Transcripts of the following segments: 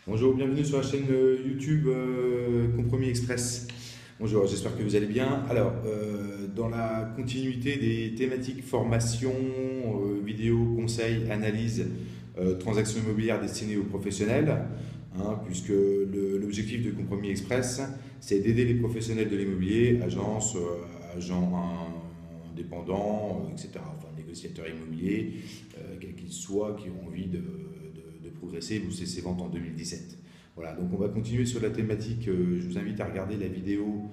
Bonjour, bienvenue sur la chaîne YouTube Compromis Express. Bonjour, j'espère que vous allez bien. Alors, dans la continuité des thématiques formation, vidéo, conseils, analyse, transactions immobilières destinées aux professionnels, puisque l'objectif de Compromis Express, c'est d'aider les professionnels de l'immobilier, agences, agents indépendants, etc., enfin négociateurs immobiliers, quels qu'ils soient, qui ont envie de progresser, booster ses ventes en 2017. Voilà, donc on va continuer sur la thématique. Je vous invite à regarder la vidéo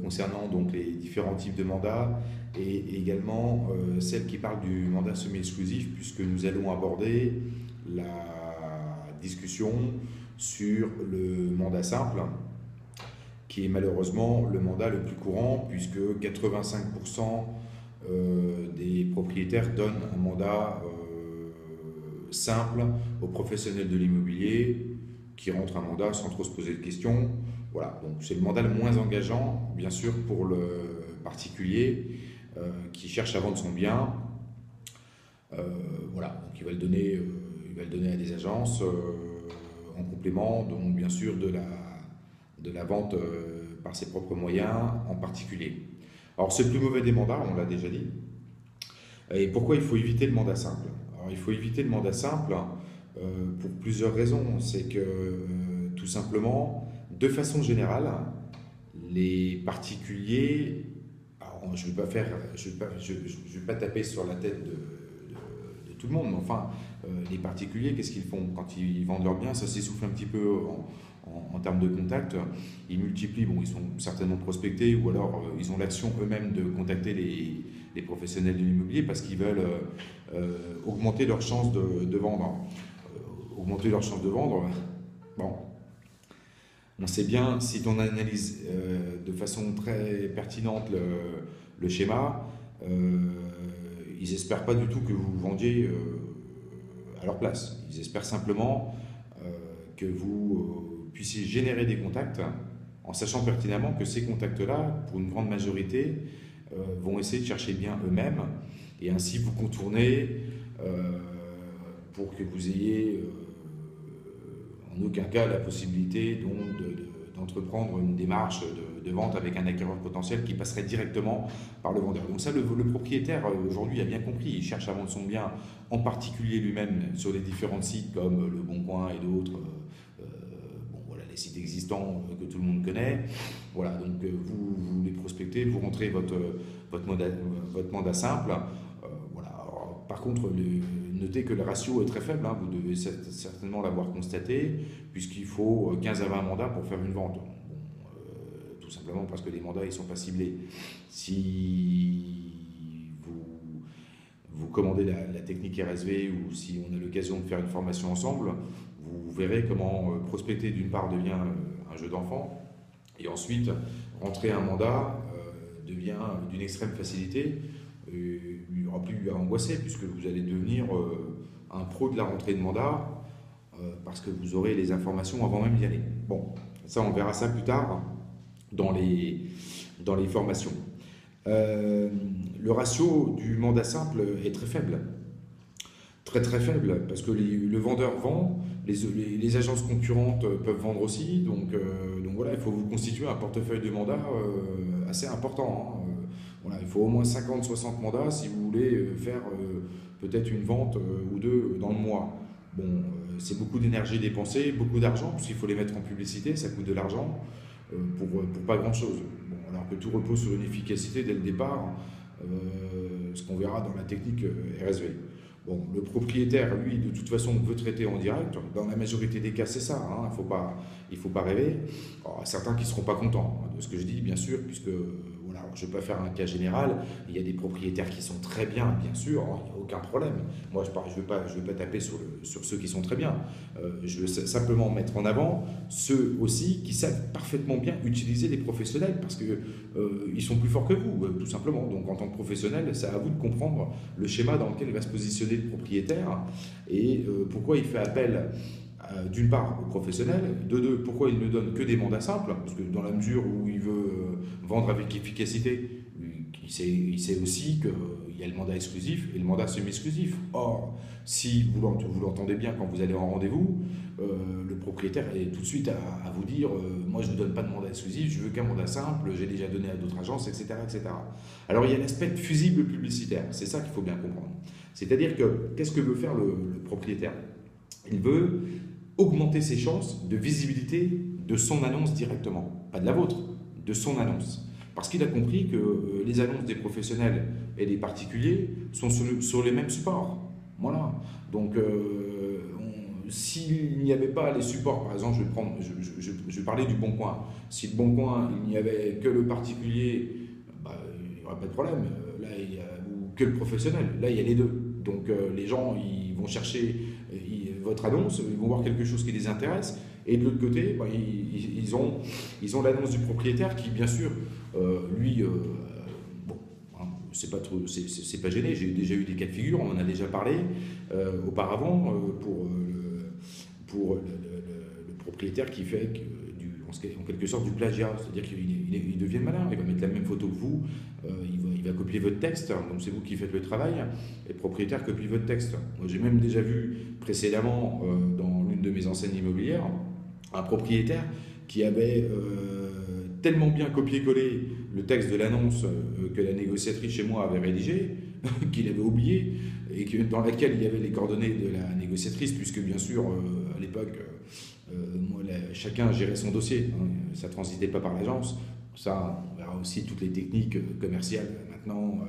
concernant donc les différents types de mandats et également celle qui parle du mandat semi-exclusif, puisque nous allons aborder la discussion sur le mandat simple, qui est malheureusement le mandat le plus courant, puisque 85% des propriétaires donnent un mandat simple aux professionnels de l'immobilier qui rentrent un mandat sans trop se poser de questions. Voilà, donc c'est le mandat le moins engageant, bien sûr, pour le particulier qui cherche à vendre son bien. Voilà, donc il va le donner à des agences en complément, donc bien sûr de la vente par ses propres moyens en particulier. Alors c'est le plus mauvais des mandats, on l'a déjà dit. Et pourquoi il faut éviter le mandat simple? Alors il faut éviter le mandat simple pour plusieurs raisons. C'est que tout simplement, de façon générale, les particuliers, alors, je vais pas taper sur la tête de tout le monde, mais enfin, les particuliers, qu'est-ce qu'ils font quand ils vendent leurs biens? Ça s'essouffle un petit peu en termes de contact. Ils multiplient, bon, ils sont certainement prospectés, ou alors ils ont l'action eux-mêmes de contacter les professionnels de l'immobilier parce qu'ils veulent augmenter leurs chances de vendre. Augmenter leurs chances de vendre, bon, on sait bien, si on analyse de façon très pertinente le schéma, ils n'espèrent pas du tout que vous vendiez à leur place. Ils espèrent simplement que vous puissiez générer des contacts en sachant pertinemment que ces contacts-là, pour une grande majorité, vont essayer de chercher bien eux-mêmes et ainsi vous contourner pour que vous ayez en aucun cas la possibilité donc d'entreprendre une démarche de vente avec un acquéreur potentiel qui passerait directement par le vendeur. Donc ça, le propriétaire aujourd'hui a bien compris, il cherche à vendre son bien, en particulier lui-même sur les différents sites comme Le Bon Coin et d'autres, bon, voilà, les sites existants que tout le monde connaît. Voilà, donc vous les prospectez, vous rentrez votre mandat simple. Voilà. Alors, par contre, notez que le ratio est très faible, vous devez certainement l'avoir constaté, puisqu'il faut 15 à 20 mandats pour faire une vente. Bon, tout simplement parce que les mandats ils sont pas ciblés. Si vous commandez la technique RSV ou si on a l'occasion de faire une formation ensemble, vous verrez comment prospecter d'une part devient un jeu d'enfant et ensuite rentrer un mandat devient d'une extrême facilité. Il n'y aura plus à angoisser puisque vous allez devenir un pro de la rentrée de mandat parce que vous aurez les informations avant même d'y aller. Bon, ça on verra ça plus tard dans les formations. Le ratio du mandat simple est très faible. Très très faible parce que le vendeur vend, les agences concurrentes peuvent vendre aussi, donc voilà, il faut vous constituer un portefeuille de mandats assez important. Voilà, il faut au moins 50-60 mandats si vous voulez faire peut-être une vente ou deux dans le mois. Bon, c'est beaucoup d'énergie dépensée, beaucoup d'argent, puisqu'il faut les mettre en publicité, ça coûte de l'argent pour pas grand-chose. Bon, alors que tout repose sur une efficacité dès le départ, ce qu'on verra dans la technique RSV. Bon, le propriétaire, lui, de toute façon, veut traiter en direct. Dans la majorité des cas, c'est ça. Il faut pas rêver. Alors, certains qui ne seront pas contents de ce que je dis, bien sûr, puisque voilà, je ne vais pas faire un cas général. Il y a des propriétaires qui sont très bien sûr, il n'y a aucun problème. Moi, je ne veux pas taper sur ceux qui sont très bien. Je veux simplement mettre en avant ceux aussi qui savent parfaitement bien utiliser les professionnels parce qu'ils sont plus forts que vous, tout simplement. Donc, en tant que professionnel, c'est à vous de comprendre le schéma dans lequel il va se positionner le propriétaire et pourquoi il fait appel d'une part aux professionnels, de deux, pourquoi il ne donne que des mandats simples, parce que dans la mesure où il veut vendre avec efficacité, il sait aussi qu'il y a le mandat exclusif et le mandat semi-exclusif. Or, si vous l'entendez bien quand vous allez en rendez-vous, le propriétaire est tout de suite à vous dire moi je ne vous donne pas de mandat exclusif, je veux qu'un mandat simple, j'ai déjà donné à d'autres agences, etc., etc. Alors il y a l'aspect fusible publicitaire, c'est ça qu'il faut bien comprendre. C'est-à-dire que qu'est-ce que veut faire le propriétaire? Il veut augmenter ses chances de visibilité de son annonce directement, pas de la vôtre, de son annonce. Parce qu'il a compris que les annonces des professionnels et des particuliers sont sur les mêmes supports. Voilà. Donc, s'il n'y avait pas les supports, par exemple, je vais parler du Bon Coin. Si le Bon Coin, il n'y avait que le particulier, bah, il n'y aurait pas de problème. Là, ou que le professionnel. Là, il y a les deux. Donc, les gens, ils vont chercher votre annonce, ils vont voir quelque chose qui les intéresse. Et de l'autre côté, bah, ils ont l'annonce du propriétaire qui, bien sûr, lui, bon, hein, c'est pas gêné. J'ai déjà eu des cas de figure, on en a déjà parlé auparavant pour le propriétaire qui fait en quelque sorte du plagiat. C'est-à-dire qu'il devient malin, il va mettre la même photo que vous, il va copier votre texte, donc c'est vous qui faites le travail, et le propriétaire copie votre texte. Moi, j'ai même déjà vu précédemment dans l'une de mes enseignes immobilières, un propriétaire qui avait tellement bien copié-collé le texte de l'annonce que la négociatrice chez moi avait rédigé, qu'il avait oublié, et dans laquelle il y avait les coordonnées de la négociatrice, puisque bien sûr, à l'époque, moi, chacun gérait son dossier, hein, ça ne transitait pas par l'agence. Ça, on verra aussi toutes les techniques commerciales maintenant.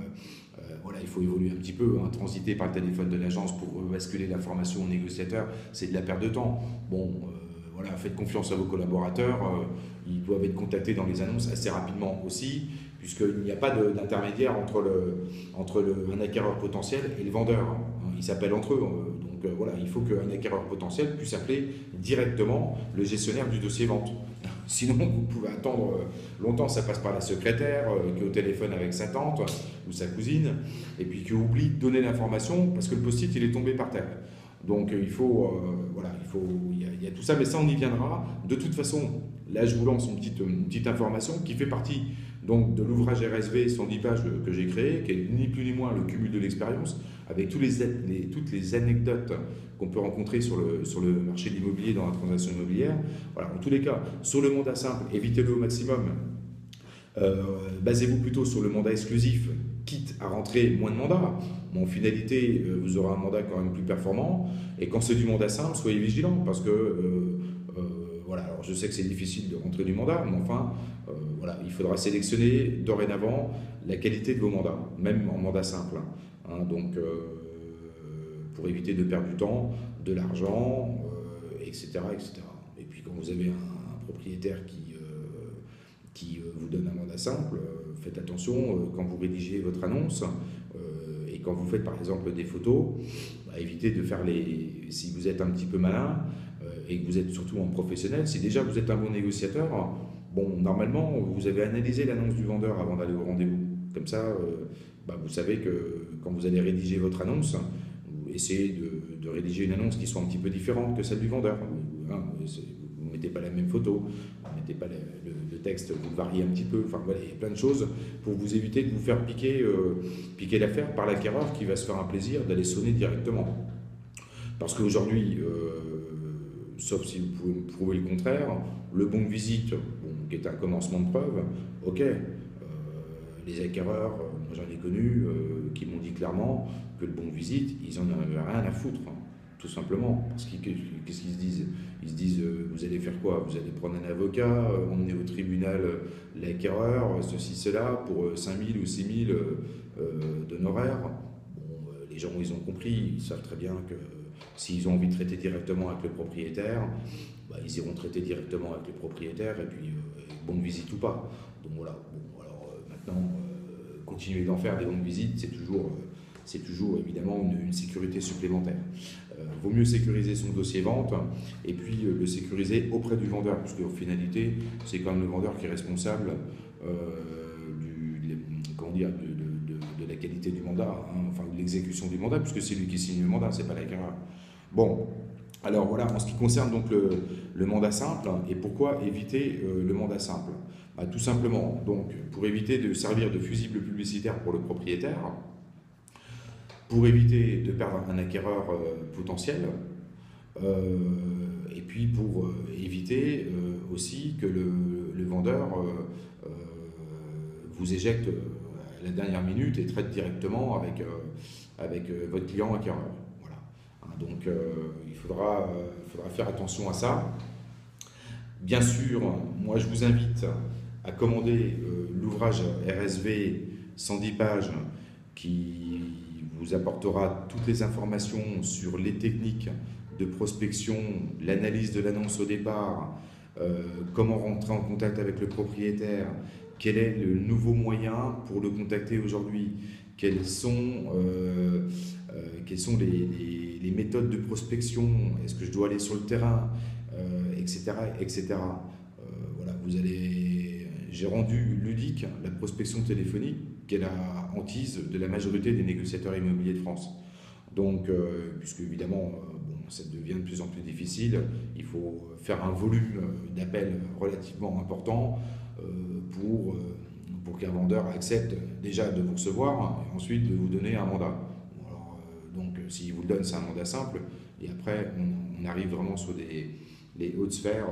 Voilà, il faut évoluer un petit peu, hein, transiter par le téléphone de l'agence pour basculer l'information au négociateur, c'est de la perte de temps. Bon, voilà, faites confiance à vos collaborateurs, ils doivent être contactés dans les annonces assez rapidement aussi, puisqu'il n'y a pas d'intermédiaire entre un acquéreur potentiel et le vendeur. Hein, ils s'appellent entre eux. Donc voilà, il faut qu'un acquéreur potentiel puisse appeler directement le gestionnaire du dossier vente. Sinon, vous pouvez attendre longtemps, ça passe par la secrétaire qui est au téléphone avec sa tante ou sa cousine, et puis qui oublie de donner l'information parce que le post-it il est tombé par terre. Donc voilà, il y a tout ça, mais ça on y viendra. De toute façon, là je vous lance une petite information qui fait partie donc de l'ouvrage RSV 110 pages que j'ai créé, qui est ni plus ni moins le cumul de l'expérience, avec toutes les anecdotes qu'on peut rencontrer sur le marché de l'immobilier dans la transaction immobilière. Voilà, en tous les cas, sur le mandat simple, évitez-le au maximum. Basez-vous plutôt sur le mandat exclusif, quitte à rentrer moins de mandats. Mais en finalité, vous aurez un mandat quand même plus performant. Et quand c'est du mandat simple, soyez vigilants, parce que voilà, alors je sais que c'est difficile de rentrer du mandat, mais enfin, voilà, il faudra sélectionner dorénavant la qualité de vos mandats, même en mandat simple. Hein, donc, pour éviter de perdre du temps, de l'argent, etc., etc. Et puis quand vous avez un propriétaire qui vous donne un mandat simple, faites attention quand vous rédigez votre annonce et quand vous faites par exemple des photos, évitez de faire si vous êtes un petit peu malin et que vous êtes surtout un professionnel, si déjà vous êtes un bon négociateur, bon, normalement vous avez analysé l'annonce du vendeur avant d'aller au rendez-vous. Comme ça, vous savez que quand vous allez rédiger votre annonce, vous essayez de rédiger une annonce qui soit un petit peu différente que celle du vendeur. Vous ne mettez pas la même photo, vous ne mettez pas le texte, vous le variez un petit peu. Enfin voilà, il y a plein de choses pour vous éviter de vous faire piquer l'affaire par l'acquéreur qui va se faire un plaisir d'aller sonner directement. Parce qu'aujourd'hui, sauf si vous pouvez me prouver le contraire, le bon de visite, qui est un commencement de preuve, ok. Les acquéreurs, moi j'en ai connu, qui m'ont dit clairement que le bon de visite, ils en avaient rien à foutre, hein, tout simplement. Parce qu'est-ce qu'ils se disent? Ils se disent, vous allez faire quoi? Vous allez prendre un avocat, emmener au tribunal l'acquéreur, ceci, cela, pour 5 000 ou 6 000 d'honoraires. Bon, les gens, ils ont compris, ils savent très bien que s'ils ont envie de traiter directement avec le propriétaire, ils iront traiter directement avec le propriétaire, et puis bon de visite ou pas. Donc voilà, bon, alors maintenant, continuer d'en faire des longues visites, c'est toujours évidemment une sécurité supplémentaire. Vaut mieux sécuriser son dossier vente et puis le sécuriser auprès du vendeur, puisque en finalité, c'est quand même le vendeur qui est responsable de la qualité du mandat, hein, enfin de l'exécution du mandat, puisque c'est lui qui signe le mandat, c'est pas l'acquéreur. Bon, Alors voilà, en ce qui concerne donc le mandat simple, et pourquoi éviter le mandat simple? Bah, tout simplement, donc, pour éviter de servir de fusible publicitaire pour le propriétaire, pour éviter de perdre un acquéreur potentiel, et puis pour éviter aussi que le vendeur euh, vous éjecte à la dernière minute et traite directement avec votre client acquéreur. Voilà. Hein, donc faudra faire attention à ça. Bien sûr, moi je vous invite à commander l'ouvrage RSV 110 pages qui vous apportera toutes les informations sur les techniques de prospection, l'analyse de l'annonce au départ, comment rentrer en contact avec le propriétaire, quel est le nouveau moyen pour le contacter aujourd'hui, quelles sont les méthodes de prospection, est-ce que je dois aller sur le terrain, etc. etc. Voilà, j'ai rendu ludique la prospection téléphonique, qui est la hantise de la majorité des négociateurs immobiliers de France. Donc, puisque évidemment, ça devient de plus en plus difficile, il faut faire un volume d'appels relativement important pour qu'un vendeur accepte déjà de vous recevoir et ensuite de vous donner un mandat. Alors, donc, s'il vous le donne, c'est un mandat simple, et après, on arrive vraiment sur les hautes sphères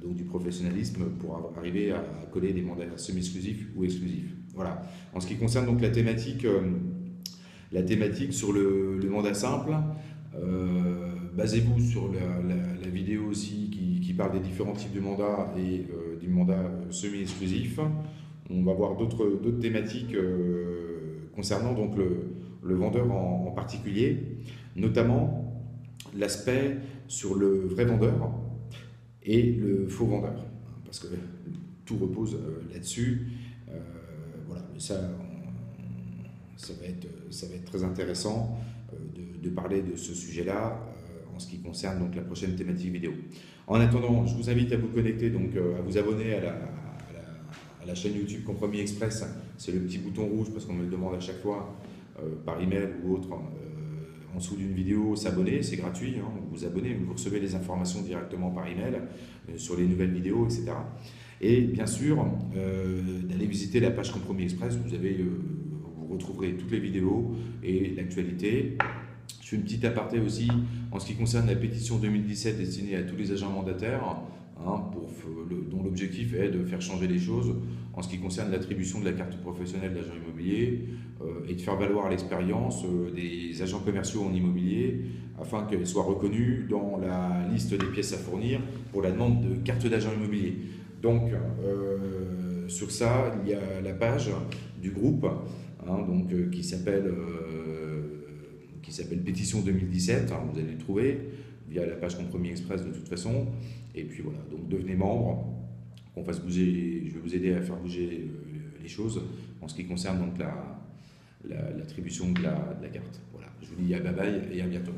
donc du professionnalisme pour arriver à coller des mandats semi-exclusifs ou exclusifs. Voilà. En ce qui concerne donc la thématique sur le mandat simple, basez-vous sur la vidéo aussi qui parle des différents types de mandats et du mandat semi-exclusif. On va voir d'autres thématiques concernant donc le vendeur en particulier, notamment l'aspect sur le vrai vendeur et le faux vendeur, parce que tout repose là-dessus. Voilà, ça va être très intéressant de parler de ce sujet-là en ce qui concerne donc la prochaine thématique vidéo. En attendant, je vous invite à vous connecter, donc à vous abonner à la chaîne YouTube Compromis Express. C'est le petit bouton rouge parce qu'on me le demande à chaque fois par email ou autre. En dessous d'une vidéo, s'abonner, c'est gratuit, hein, vous vous abonnez, vous recevez les informations directement par email sur les nouvelles vidéos, etc. Et bien sûr, d'aller visiter la page Compromis Express, vous retrouverez toutes les vidéos et l'actualité. Je fais une petite aparté aussi en ce qui concerne la pétition 2017 destinée à tous les agents mandataires, hein, dont l'objectif est de faire changer les choses en ce qui concerne l'attribution de la carte professionnelle d'agent immobilier et de faire valoir l'expérience des agents commerciaux en immobilier afin qu'elle soit reconnue dans la liste des pièces à fournir pour la demande de carte d'agent immobilier. Donc, sur ça, il y a la page du groupe hein, donc, qui s'appelle Pétition 2017. Hein, vous allez le trouver via la page Compromis Express de toute façon. Et puis voilà, donc devenez membre, qu'on fasse bouger, je vais vous aider à faire bouger les choses en ce qui concerne donc l'attribution de la carte. Voilà, je vous dis à bye bye et à bientôt.